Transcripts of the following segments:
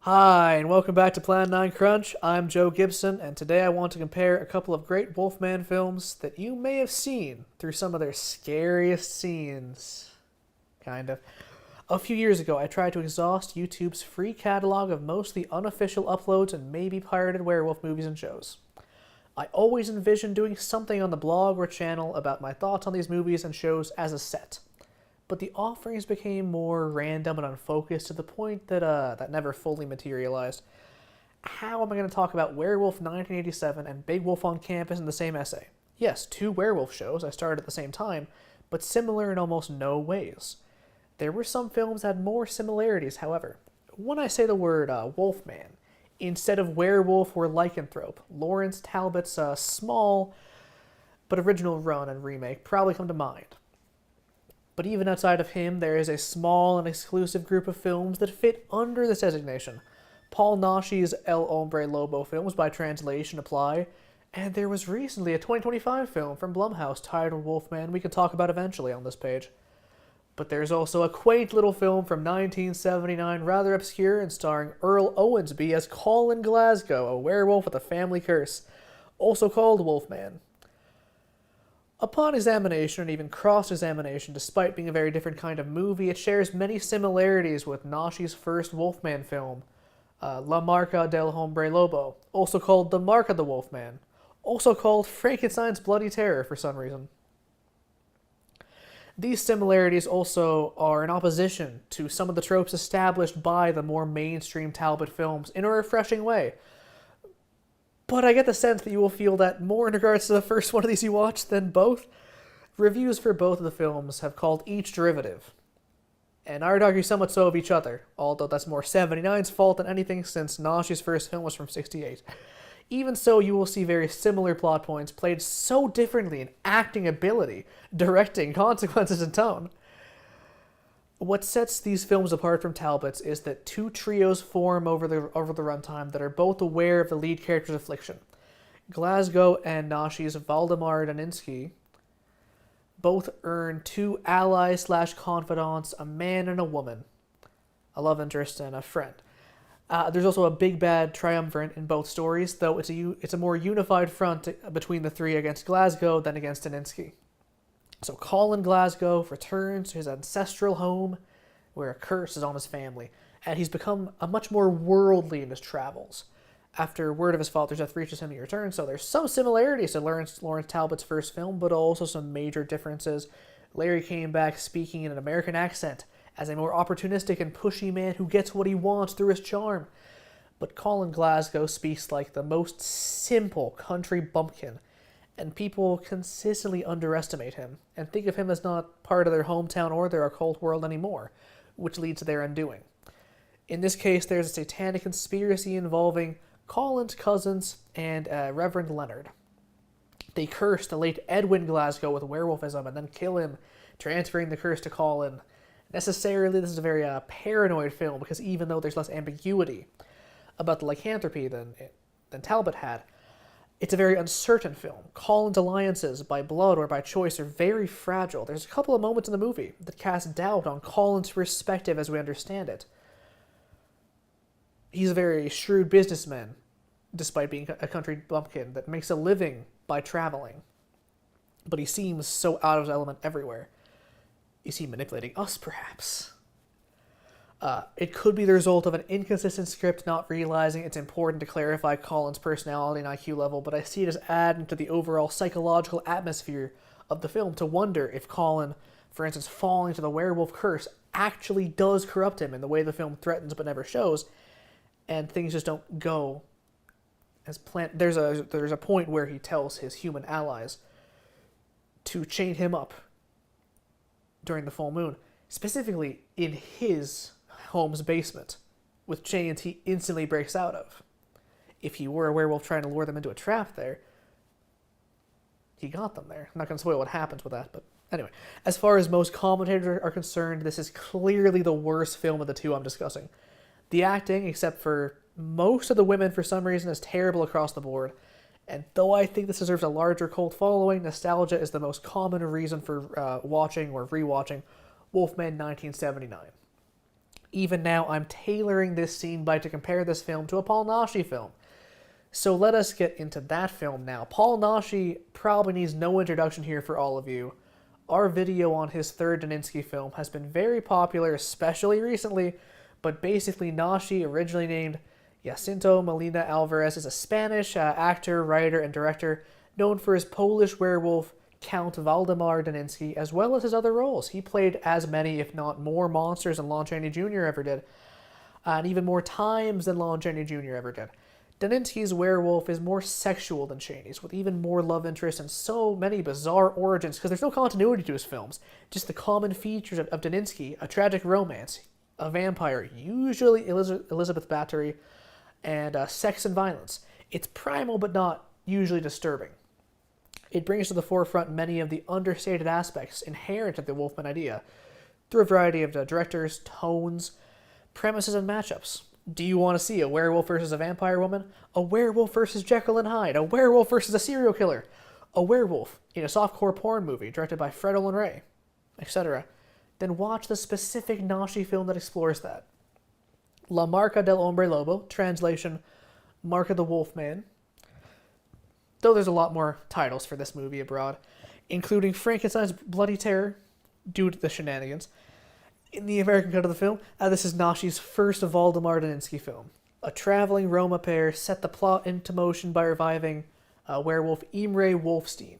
Hi, and welcome back to Plan 9 Crunch. I'm Joe Gibson, and today I want to compare a couple of great Wolfman films that you may have seen through some of their scariest scenes. Kind of. A few years ago, I tried to exhaust YouTube's free catalog of mostly unofficial uploads and maybe pirated werewolf movies and shows. I always envisioned doing something on the blog or channel about my thoughts on these movies and shows as a set, but the offerings became more random and unfocused to the point that never fully materialized. How am I going to talk about Werewolf 1987 and Big Wolf on Campus in the same essay? Yes, two werewolf shows I started at the same time, but similar in almost no ways. There were some films that had more similarities, however. When I say the word Wolfman, instead of werewolf or lycanthrope, Lawrence Talbot's small but original run and remake probably come to mind. But even outside of him, there is a small and exclusive group of films that fit under this designation. Paul Naschy's El Hombre Lobo films by translation apply, and there was recently a 2025 film from Blumhouse titled Wolfman we can talk about eventually on this page. But there's also a quaint little film from 1979, rather obscure, and starring Earl Owensby as Colin Glasgow, a werewolf with a family curse, also called Wolfman. Upon examination and even cross-examination, despite being a very different kind of movie, it shares many similarities with Naschy's first Wolfman film, La Marca del Hombre Lobo, also called The Mark of the Wolfman, also called Frankenstein's Bloody Terror for some reason. These similarities also are in opposition to some of the tropes established by the more mainstream Talbot films in a refreshing way. But I get the sense that you will feel that more in regards to the first one of these you watched than both. Reviews for both of the films have called each derivative, and I would argue somewhat so of each other, although that's more 79's fault than anything since Naschy's first film was from 68. Even so, you will see very similar plot points played so differently in acting ability, directing, consequences, and tone. What sets these films apart from Talbot's is that two trios form over the runtime that are both aware of the lead character's affliction. Glasgow and Naschy's Waldemar Daninsky both earn two allies/confidants, a man and a woman, a love interest and a friend. There's also a big bad triumvirate in both stories, though it's a more unified front between the three against Glasgow than against Daninsky. So Colin Glasgow returns to his ancestral home, where a curse is on his family, and he's become a much more worldly in his travels. After word of his father's death reaches him, he returns, so there's some similarities to Lawrence Talbot's first film, but also some major differences. Larry came back speaking in an American accent, as a more opportunistic and pushy man who gets what he wants through his charm. But Colin Glasgow speaks like the most simple country bumpkin, and people consistently underestimate him and think of him as not part of their hometown or their occult world anymore, which leads to their undoing. In this case, there's a satanic conspiracy involving Colin's cousins and Reverend Leonard. They curse the late Edwin Glasgow with werewolfism and then kill him, transferring the curse to Colin. Necessarily, this is a very paranoid film, because even though there's less ambiguity about the lycanthropy than Talbot had, it's a very uncertain film. Colin's alliances, by blood or by choice, are very fragile. There's a couple of moments in the movie that cast doubt on Colin's perspective as we understand it. He's a very shrewd businessman, despite being a country bumpkin, that makes a living by traveling. But he seems so out of his element everywhere. Is he manipulating us, perhaps? It could be the result of an inconsistent script not realizing it's important to clarify Colin's personality and IQ level, but I see it as adding to the overall psychological atmosphere of the film to wonder if Colin, for instance, falling to the werewolf curse actually does corrupt him in the way the film threatens but never shows, and things just don't go as planned. There's a point where he tells his human allies to chain him up during the full moon, specifically in his home's basement, with chains he instantly breaks out of. If he were a werewolf trying to lure them into a trap there, he got them there. I'm not going to spoil what happens with that, but anyway. As far as most commentators are concerned, this is clearly the worst film of the two I'm discussing. The acting, except for most of the women for some reason, is terrible across the board, and though I think this deserves a larger cult following, nostalgia is the most common reason for watching or rewatching Wolfman 1979. Even now, I'm tailoring this scene to compare this film to a Paul Naschy film. So let us get into that film now. Paul Naschy probably needs no introduction here for all of you. Our video on his third Daninsky film has been very popular, especially recently, but basically Naschy, originally named Jacinto Molina Alvarez, is a Spanish actor, writer, and director known for his Polish werewolf Count Waldemar Daninsky, as well as his other roles. He played as many, if not more, monsters than Lon Chaney Jr. ever did, and even more times than Lon Chaney Jr. ever did. Daninsky's werewolf is more sexual than Chaney's, with even more love interest and so many bizarre origins, because there's no continuity to his films. Just the common features of Daninsky: a tragic romance, a vampire, usually Elizabeth Bathory, and sex and violence. It's primal but not usually disturbing. It brings to the forefront many of the understated aspects inherent in the Wolfman idea, through a variety of directors, tones, premises, and matchups. Do you want to see a werewolf versus a vampire woman? A werewolf versus Jekyll and Hyde? A werewolf versus a serial killer? A werewolf in a softcore porn movie directed by Fred Olen Ray? Etc. Then watch the specific Naschy film that explores that. La Marca del Hombre Lobo, translation, Mark of the Wolfman. Though there's a lot more titles for this movie abroad, including Frankenstein's Bloody Terror, due to the shenanigans. In the American cut of the film, this is Naschy's first Waldemar Daninsky film. A traveling Roma pair set the plot into motion by reviving werewolf Imre Wolfstein.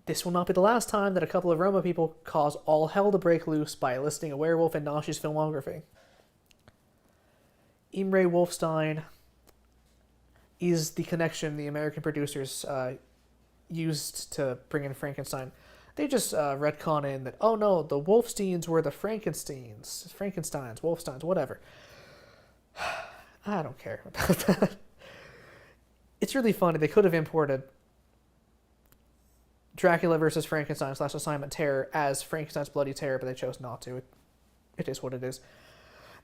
This will not be the last time that a couple of Roma people cause all hell to break loose by enlisting a werewolf in Naschy's filmography. Imre Wolfstein is the connection the American producers used to bring in Frankenstein. They just retcon in that, oh no, the Wolfsteins were the Frankensteins, Wolfsteins, whatever. I don't care about that. It's really funny. They could have imported Dracula versus Frankenstein / Assignment Terror as Frankenstein's Bloody Terror, but they chose not to. It is what it is.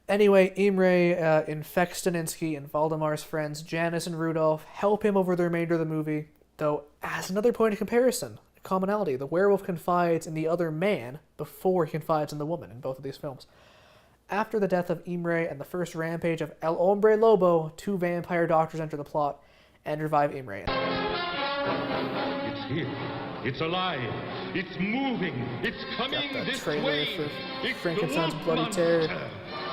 Anyway, Imre infects Daninsky, and Waldemar's friends Janice and Rudolph help him over the remainder of the movie, though as another point of comparison, commonality, the werewolf confides in the other man before he confides in the woman in both of these films. After the death of Imre and the first rampage of El Hombre Lobo, two vampire doctors enter the plot and revive Imre. It's here. It's alive. It's moving. It's coming Got the this trailer way. for It's Frankenstein's the Bloody monster. Terror.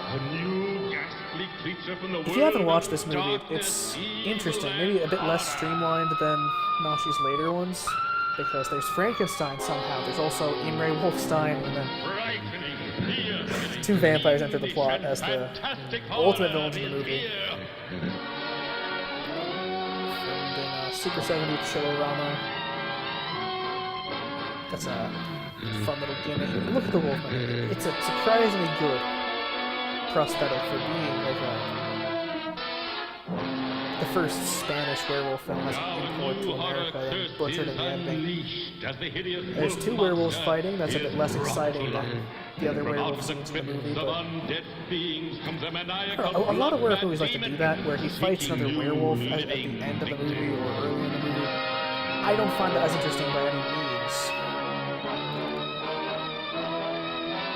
A new ghastly creature from the If you haven't world watched of this movie, darkness, it's evil, interesting. and Maybe a bit less horror. streamlined than Naschy's later ones, because there's Frankenstein somehow. There's also Imre Wolfstein, and then Frightening, fear-filling, two vampires enter the huge plot and as the fantastic ultimate horror villains in the is movie. here. Filmed in Super 70 Chillerama. That's a fun little gimmick. Look at the Wolfman. It's a surprisingly good prosthetic for being like the first Spanish werewolf film as an import to America and butchered in the ending. There's two werewolves fighting. That's a bit less exciting than the other werewolf scenes in the movie, but a lot of werewolf movies like to do that, where he fights another werewolf at the end of the movie or early in the movie. I don't find that as interesting by any means.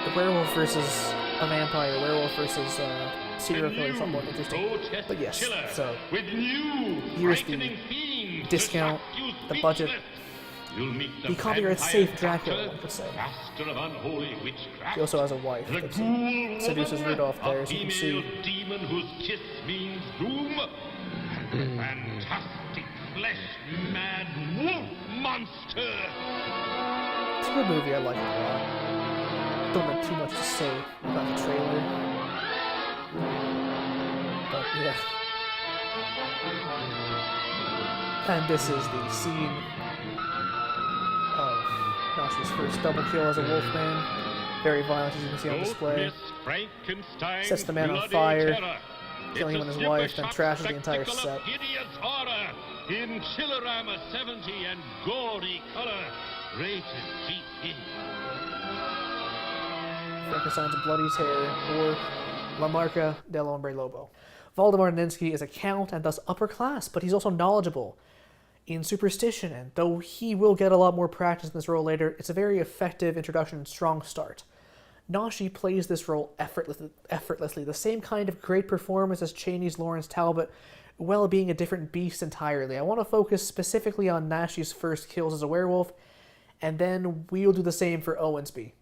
The werewolf versus a vampire, werewolf versus serial killer is somewhat interesting. But yes, so here's the discount, the budget, the copyright safe Dracula, one could say. He also has a wife that seduces Rudolph there, as you can see. Demon whose kiss means doom. Fantastic flesh mad wolf monster. It's a good movie, I like it a lot. Don't have too much to say about the trailer. But yeah. And this is the scene of Naschy's first double kill as a Wolfman. Very violent, as you can see on display. Sets the man on fire, killing him and his wife, then trashes the entire set. In Chillerama 70 and gory color, rated GT. Frankenstein's Bloody Terror, or La Marca del Hombre Lobo. Waldemar Daninsky is a count and thus upper class, but he's also knowledgeable in superstition, and though he will get a lot more practice in this role later, it's a very effective introduction and strong start. Naschy plays this role effortlessly, the same kind of great performance as Chaney's Lawrence Talbot, while being a different beast entirely. I want to focus specifically on Naschy's first kills as a werewolf, and then we'll do the same for Owensby.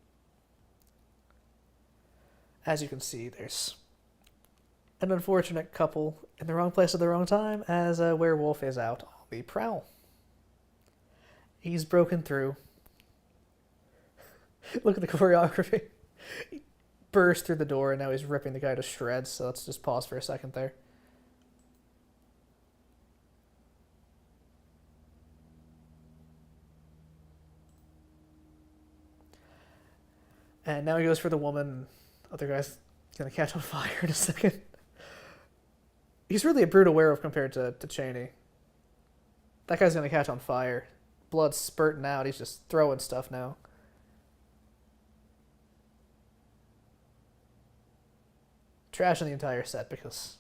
As you can see, there's an unfortunate couple in the wrong place at the wrong time, as a werewolf is out on the prowl. He's broken through. Look at the choreography. He burst through the door, and now he's ripping the guy to shreds, so let's just pause for a second there. And now he goes for the woman. Other guy's gonna catch on fire in a second. He's really a brutal werewolf compared to Chaney. That guy's gonna catch on fire. Blood's spurting out. He's just throwing stuff now. Trashing the entire set because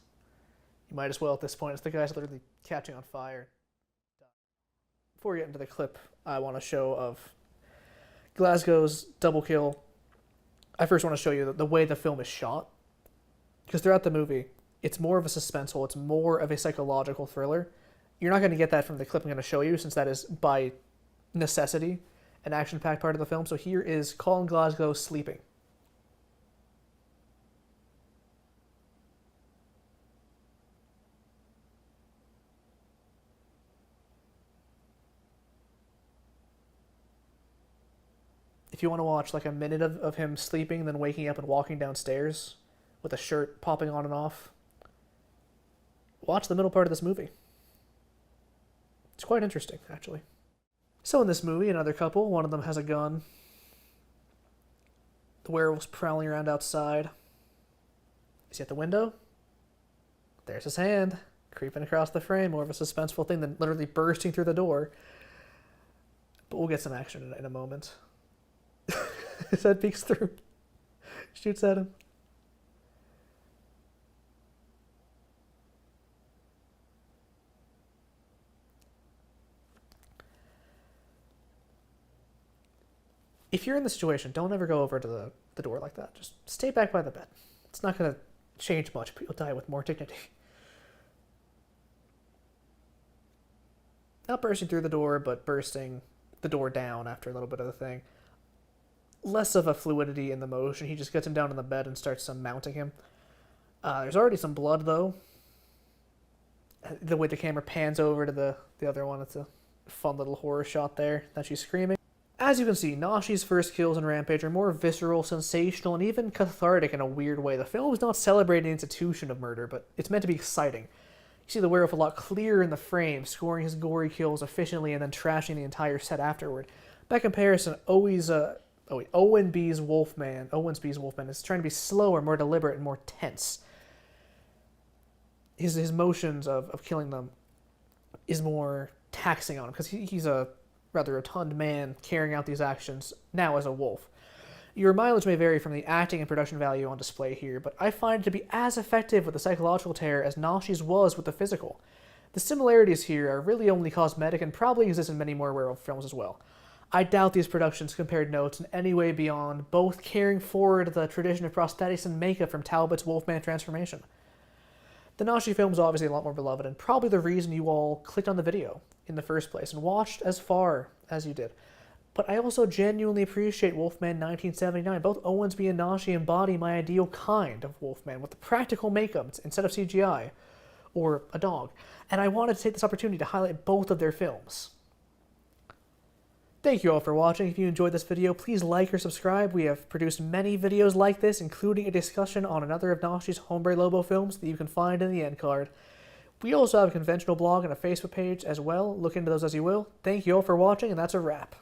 you might as well at this point. It's the guy's literally catching on fire. Before we get into the clip, I want to show of Glasgow's double kill. I first want to show you the way the film is shot, because throughout the movie, it's more of a suspenseful, it's more of a psychological thriller. You're not going to get that from the clip I'm going to show you, since that is, by necessity, an action-packed part of the film. So here is Colin Glasgow sleeping. If you want to watch like a minute of him sleeping, then waking up and walking downstairs with a shirt popping on and off, watch the middle part of this movie. It's quite interesting, actually. So in this movie, another couple, one of them has a gun. The werewolf's prowling around outside. Is he at the window? There's his hand, creeping across the frame, more of a suspenseful thing than literally bursting through the door. But we'll get some action in a moment. His head peeks through. Shoots at him. If you're in the situation, don't ever go over to the door like that. Just stay back by the bed. It's not going to change much, but you'll die with more dignity. Not bursting through the door, but bursting the door down after a little bit of the thing. Less of a fluidity in the motion. He just gets him down on the bed and starts mounting him. There's already some blood, though. The way the camera pans over to the other one, it's a fun little horror shot there that she's screaming. As you can see, Naschy's first kills in Rampage are more visceral, sensational, and even cathartic in a weird way. The film is not celebrating the institution of murder, but it's meant to be exciting. You see the werewolf a lot clearer in the frame, scoring his gory kills efficiently and then trashing the entire set afterward. By comparison, Owensby's Wolfman is trying to be slower, more deliberate, and more tense. His motions of killing them is more taxing on him, because he's a rather rotund man carrying out these actions now as a wolf. Your mileage may vary from the acting and production value on display here, but I find it to be as effective with the psychological terror as Naschy's was with the physical. The similarities here are really only cosmetic and probably exist in many more werewolf films as well. I doubt these productions compared notes in any way beyond both carrying forward the tradition of prosthetics and makeup from Talbot's Wolfman transformation. The Naschy film is obviously a lot more beloved, and probably the reason you all clicked on the video in the first place and watched as far as you did. But I also genuinely appreciate Wolfman 1979. Both Owensby and Naschy embody my ideal kind of Wolfman, with the practical makeup instead of CGI, or a dog. And I wanted to take this opportunity to highlight both of their films. Thank you all for watching. If you enjoyed this video, please like or subscribe. We have produced many videos like this, including a discussion on another of Naschy's Hombre Lobo films that you can find in the end card. We also have a conventional blog and a Facebook page as well. Look into those as you will. Thank you all for watching, and that's a wrap.